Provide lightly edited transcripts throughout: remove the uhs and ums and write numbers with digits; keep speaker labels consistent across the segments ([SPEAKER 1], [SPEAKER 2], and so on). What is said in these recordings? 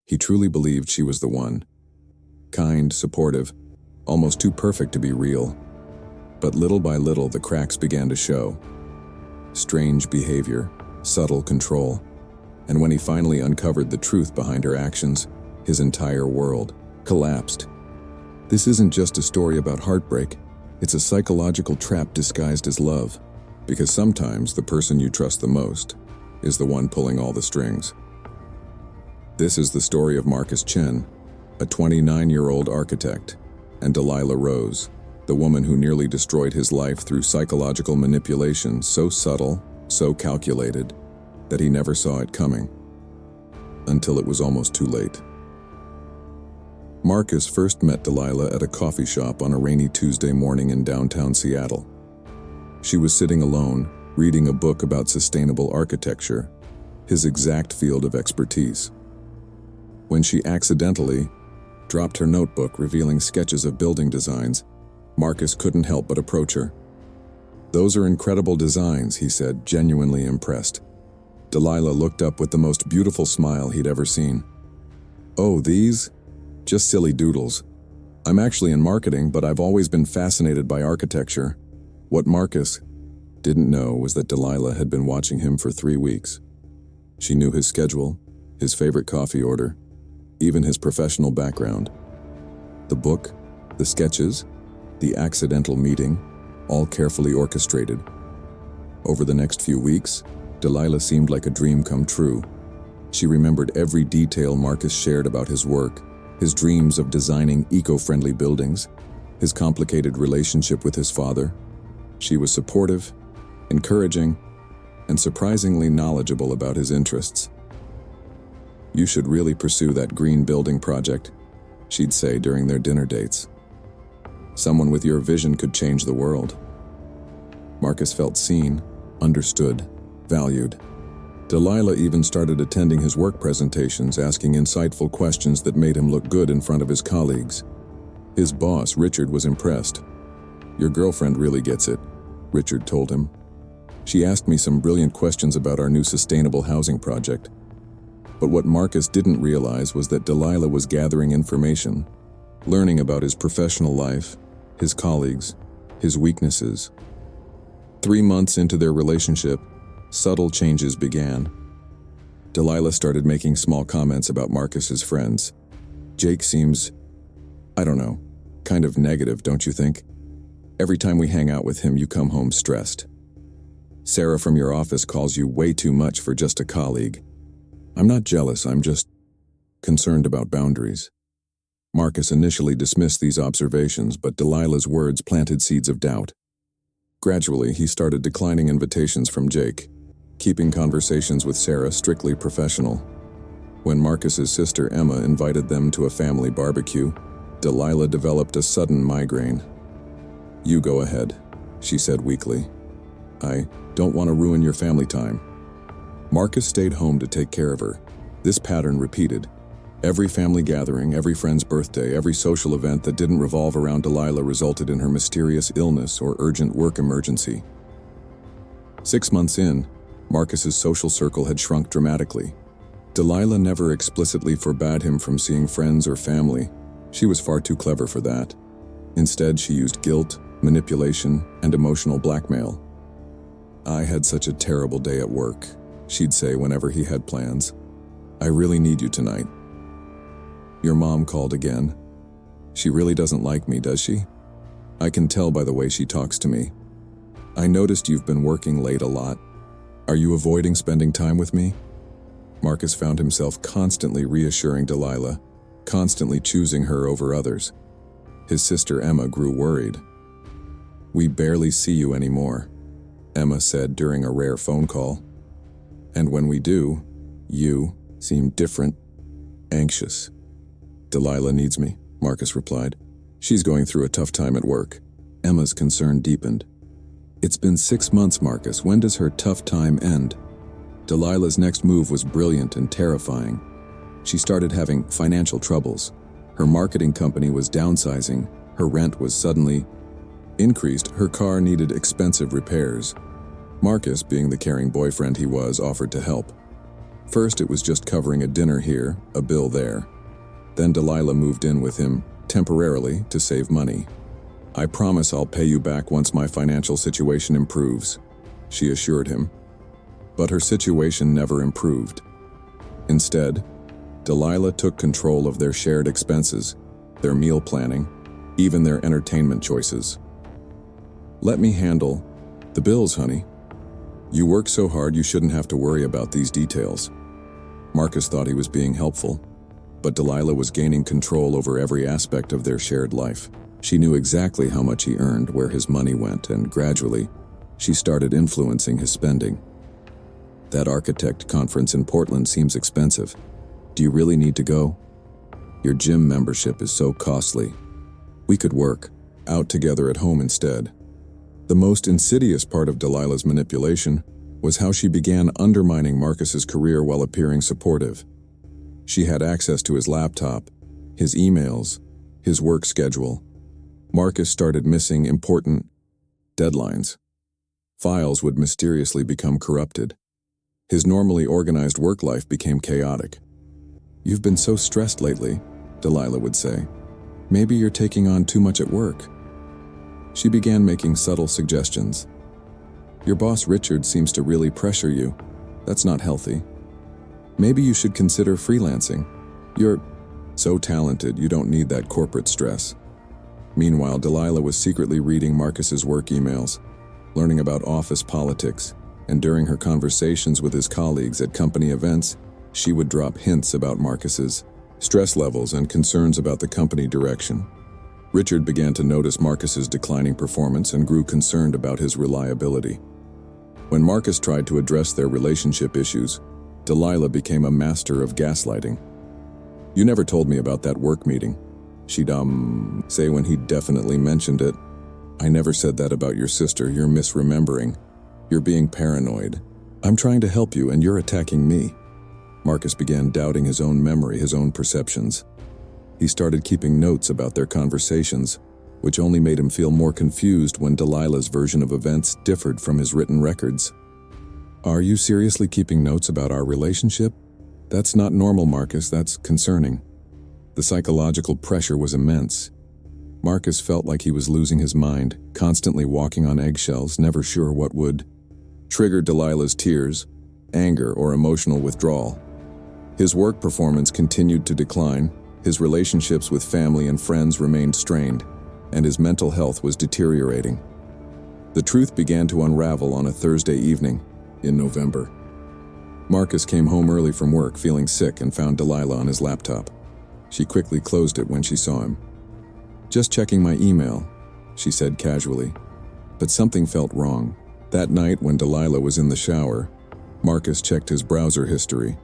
[SPEAKER 1] He truly believed she was the one. Kind, supportive, almost too perfect to be real. But little by little, the cracks began to show. Strange behavior, subtle control. And when he finally uncovered the truth behind her actions, his entire world collapsed. This isn't just a story about heartbreak. It's a psychological trap disguised as love. Because sometimes the person you trust the most is the one pulling all the strings. This is the story of Marcus Chen, a 29-year-old architect, and Delilah Rose, the woman who nearly destroyed his life through psychological manipulation so subtle, so calculated, that he never saw it coming. Until it was almost too late. Marcus first met Delilah at a coffee shop on a rainy Tuesday morning in downtown Seattle. She was sitting alone, reading a book about sustainable architecture, his exact field of expertise. When she accidentally dropped her notebook revealing sketches of building designs, Marcus couldn't help but approach her. "Those are incredible designs," he said, genuinely impressed. Delilah looked up with the most beautiful smile he'd ever seen. "Oh, these? Just silly doodles. I'm actually in marketing, but I've always been fascinated by architecture." What Marcus didn't know was that Delilah had been watching him for 3 weeks. She knew his schedule, his favorite coffee order, even his professional background. The book, the sketches, the accidental meeting, all carefully orchestrated. Over the next few weeks, Delilah seemed like a dream come true. She remembered every detail Marcus shared about his work, his dreams of designing eco-friendly buildings, his complicated relationship with his father. She was supportive, encouraging, and surprisingly knowledgeable about his interests. "You should really pursue that green building project," she'd say during their dinner dates. "Someone with your vision could change the world." Marcus felt seen, understood, valued. Delilah even started attending his work presentations, asking insightful questions that made him look good in front of his colleagues. His boss, Richard, was impressed. "Your girlfriend really gets it," Richard told him. "She asked me some brilliant questions about our new sustainable housing project." But what Marcus didn't realize was that Delilah was gathering information, learning about his professional life, his colleagues, his weaknesses. 3 months into their relationship, subtle changes began. Delilah started making small comments about Marcus's friends. "Jake seems, I don't know, kind of negative, don't you think? Every time we hang out with him, you come home stressed. Sarah from your office calls you way too much for just a colleague. I'm not jealous, I'm just concerned about boundaries." Marcus initially dismissed these observations, but Delilah's words planted seeds of doubt. Gradually, he started declining invitations from Jake, keeping conversations with Sarah strictly professional. When Marcus's sister Emma invited them to a family barbecue, Delilah developed a sudden migraine. "You go ahead," she said weakly. "I don't want to ruin your family time." Marcus stayed home to take care of her. This pattern repeated. Every family gathering, every friend's birthday, every social event that didn't revolve around Delilah resulted in her mysterious illness or urgent work emergency. 6 months in, Marcus's social circle had shrunk dramatically. Delilah never explicitly forbade him from seeing friends or family. She was far too clever for that. Instead, she used guilt, manipulation, and emotional blackmail. "I had such a terrible day at work," she'd say whenever he had plans. "I really need you tonight. Your mom called again. She really doesn't like me, does she? I can tell by the way she talks to me. I noticed you've been working late a lot. Are you avoiding spending time with me?" Marcus found himself constantly reassuring Delilah, constantly choosing her over others. His sister Emma grew worried. "We barely see you anymore," Emma said during a rare phone call. "And when we do, you seem different, anxious." "Delilah needs me," Marcus replied. "She's going through a tough time at work." Emma's concern deepened. "It's been 6 months, Marcus. When does her tough time end?" Delilah's next move was brilliant and terrifying. She started having financial troubles. Her marketing company was downsizing, her rent was suddenly increased, her car needed expensive repairs. Marcus, being the caring boyfriend he was, offered to help. First, it was just covering a dinner here, a bill there. Then Delilah moved in with him, temporarily, to save money. "I promise I'll pay you back once my financial situation improves," she assured him. But her situation never improved. Instead, Delilah took control of their shared expenses, their meal planning, even their entertainment choices. "Let me handle the bills, honey. You work so hard you shouldn't have to worry about these details." Marcus thought he was being helpful, but Delilah was gaining control over every aspect of their shared life. She knew exactly how much he earned, where his money went, and gradually, she started influencing his spending. "That architect conference in Portland seems expensive. Do you really need to go? Your gym membership is so costly. We could work out together at home instead." The most insidious part of Delilah's manipulation was how she began undermining Marcus's career while appearing supportive. She had access to his laptop, his emails, his work schedule. Marcus started missing important deadlines. Files would mysteriously become corrupted. His normally organized work life became chaotic. "You've been so stressed lately," Delilah would say. "Maybe you're taking on too much at work." She began making subtle suggestions. "Your boss Richard seems to really pressure you. That's not healthy. Maybe you should consider freelancing. You're so talented, you don't need that corporate stress." Meanwhile, Delilah was secretly reading Marcus's work emails, learning about office politics, and during her conversations with his colleagues at company events, she would drop hints about Marcus's stress levels and concerns about the company direction. Richard began to notice Marcus's declining performance and grew concerned about his reliability. When Marcus tried to address their relationship issues, Delilah became a master of gaslighting. "You never told me about that work meeting," she'd say when he definitely mentioned it. "I never said that about your sister. You're misremembering. You're being paranoid. I'm trying to help you and you're attacking me." Marcus began doubting his own memory, his own perceptions. He started keeping notes about their conversations, which only made him feel more confused when Delilah's version of events differed from his written records. "Are you seriously keeping notes about our relationship? That's not normal, Marcus. That's concerning." The psychological pressure was immense. Marcus felt like he was losing his mind, constantly walking on eggshells, never sure what would trigger Delilah's tears, anger, or emotional withdrawal. His work performance continued to decline, his relationships with family and friends remained strained, and his mental health was deteriorating. The truth began to unravel on a Thursday evening in November. Marcus came home early from work feeling sick and found Delilah on his laptop. She quickly closed it when she saw him. "Just checking my email," she said casually. But something felt wrong. That night when Delilah was in the shower, Marcus checked his browser history.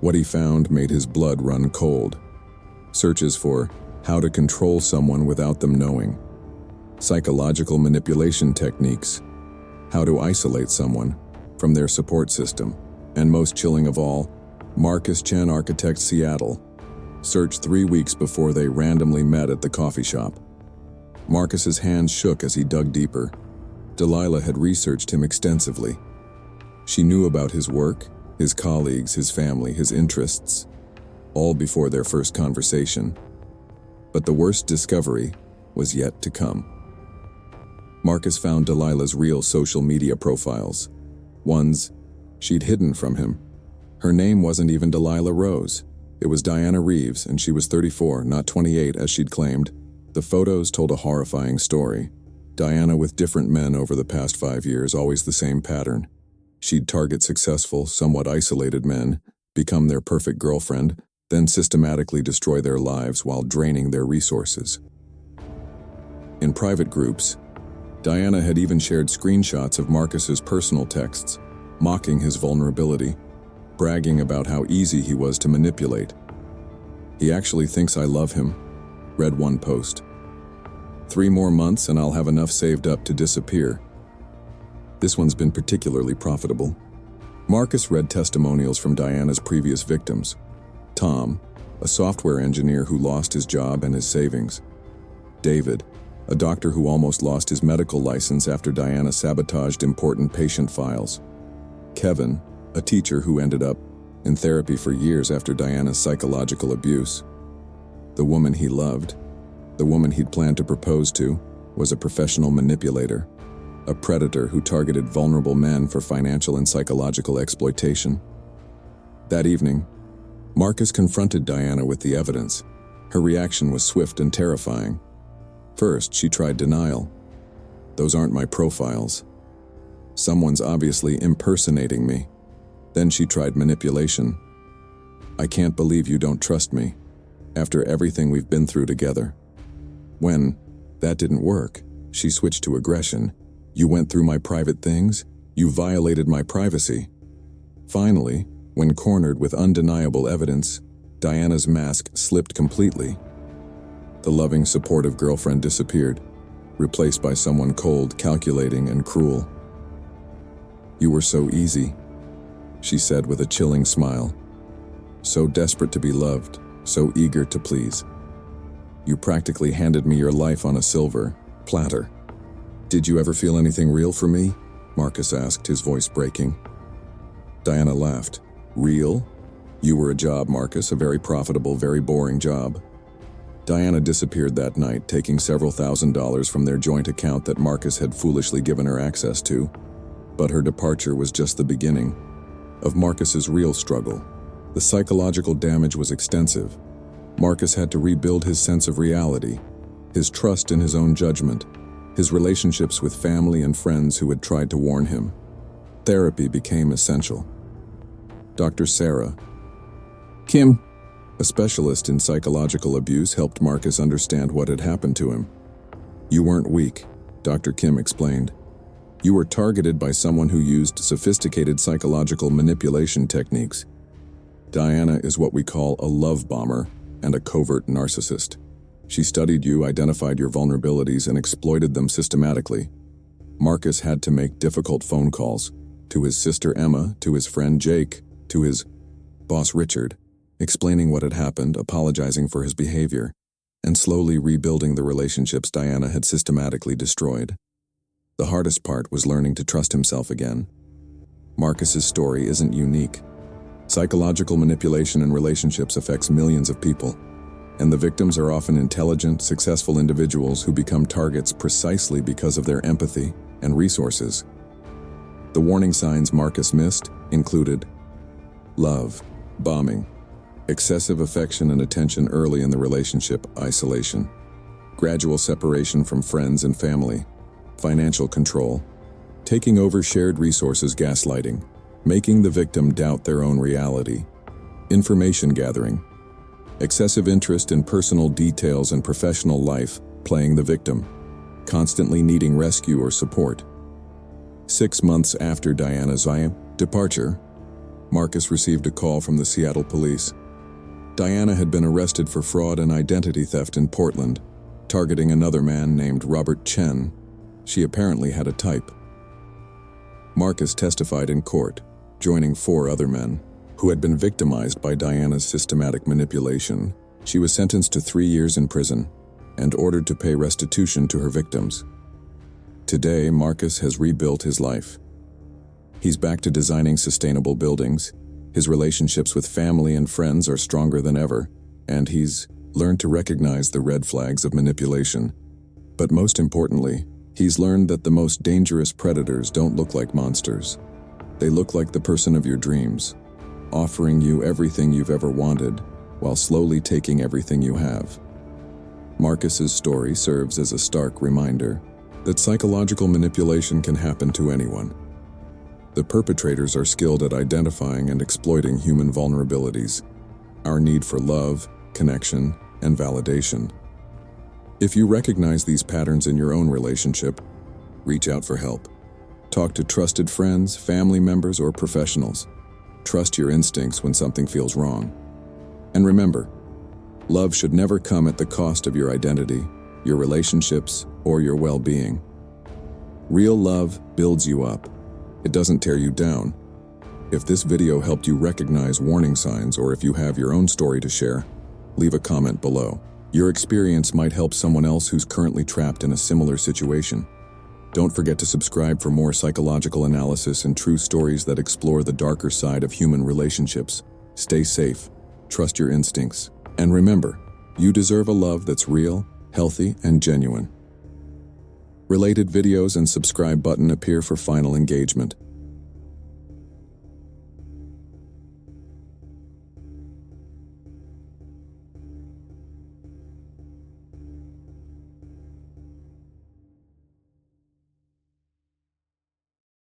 [SPEAKER 1] What he found made his blood run cold. Searches for how to control someone without them knowing, psychological manipulation techniques, how to isolate someone from their support system, and most chilling of all, Marcus Chen Architects Seattle. Searched 3 weeks before they randomly met at the coffee shop. Marcus's hands shook as he dug deeper. Delilah had researched him extensively. She knew about his work, his colleagues, his family, his interests, all before their first conversation. But the worst discovery was yet to come. Marcus found Delilah's real social media profiles, ones she'd hidden from him. Her name wasn't even Delilah Rose. It was Diana Reeves, and she was 34, not 28 as she'd claimed. The photos told a horrifying story. Diana with different men over the past 5 years, always the same pattern. She'd target successful, somewhat isolated men, become their perfect girlfriend, then systematically destroy their lives while draining their resources. In private groups, Diana had even shared screenshots of Marcus's personal texts, mocking his vulnerability, bragging about how easy he was to manipulate. "He actually thinks I love him," read one post. "3 more months and I'll have enough saved up to disappear." This one's been particularly profitable. Marcus read testimonials from Diana's previous victims. Tom, a software engineer who lost his job and his savings. David, a doctor who almost lost his medical license after Diana sabotaged important patient files. Kevin, a teacher who ended up in therapy for years after Diana's psychological abuse. The woman he loved, the woman he'd planned to propose to, was a professional manipulator, a predator who targeted vulnerable men for financial and psychological exploitation. That evening, Marcus confronted Diana with the evidence. Her reaction was swift and terrifying. First, she tried denial. "Those aren't my profiles. Someone's obviously impersonating me." Then she tried manipulation. "I can't believe you don't trust me, after everything we've been through together." When that didn't work, she switched to aggression. "You went through my private things? You violated my privacy." Finally, when cornered with undeniable evidence, Diana's mask slipped completely. The loving, supportive girlfriend disappeared, replaced by someone cold, calculating, and cruel. "You were so easy," she said with a chilling smile. "So desperate to be loved, so eager to please. You practically handed me your life on a silver platter." "Did you ever feel anything real for me?" Marcus asked, his voice breaking. Diana laughed. "Real? You were a job, Marcus, a very profitable, very boring job." Diana disappeared that night, taking several $1,000s from their joint account that Marcus had foolishly given her access to. But her departure was just the beginning of Marcus's real struggle. The psychological damage was extensive. Marcus had to rebuild his sense of reality, his trust in his own judgment, his relationships with family and friends who had tried to warn him. Therapy became essential. Dr. Sarah Kim, a specialist in psychological abuse, helped Marcus understand what had happened to him. "You weren't weak," Dr. Kim explained. "You were targeted by someone who used sophisticated psychological manipulation techniques. Diana is what we call a love bomber and a covert narcissist. She studied you, identified your vulnerabilities, and exploited them systematically." Marcus had to make difficult phone calls to his sister Emma, to his friend Jake, to his boss Richard, explaining what had happened, apologizing for his behavior, and slowly rebuilding the relationships Diana had systematically destroyed. The hardest part was learning to trust himself again. Marcus's story isn't unique. Psychological manipulation in relationships affects millions of people, and the victims are often intelligent, successful individuals who become targets precisely because of their empathy and resources. The warning signs Marcus missed included love bombing, excessive affection and attention early in the relationship, isolation, gradual separation from friends and family, financial control, taking over shared resources, gaslighting, making the victim doubt their own reality, information gathering, excessive interest in personal details and professional life, playing the victim, constantly needing rescue or support. 6 months after Diana's departure, Marcus received a call from the Seattle police. Diana had been arrested for fraud and identity theft in Portland, targeting another man named Robert Chen. She apparently had a type. Marcus testified in court, joining 4 other men who had been victimized by Diana's systematic manipulation. She was sentenced to 3 years in prison and ordered to pay restitution to her victims. Today, Marcus has rebuilt his life. He's back to designing sustainable buildings. His relationships with family and friends are stronger than ever, and he's learned to recognize the red flags of manipulation. But most importantly, he's learned that the most dangerous predators don't look like monsters. They look like the person of your dreams, offering you everything you've ever wanted, while slowly taking everything you have. Marcus's story serves as a stark reminder that psychological manipulation can happen to anyone. The perpetrators are skilled at identifying and exploiting human vulnerabilities, our need for love, connection, and validation. If you recognize these patterns in your own relationship, reach out for help. Talk to trusted friends, family members, or professionals. Trust your instincts when something feels wrong. And remember, love should never come at the cost of your identity, your relationships, or your well-being. Real love builds you up. It doesn't tear you down. If this video helped you recognize warning signs, or if you have your own story to share, leave a comment below. Your experience might help someone else who's currently trapped in a similar situation. Don't forget to subscribe for more psychological analysis and true stories that explore the darker side of human relationships. Stay safe, trust your instincts, and remember, you deserve a love that's real, healthy, and genuine. Related videos and subscribe button appear for final engagement.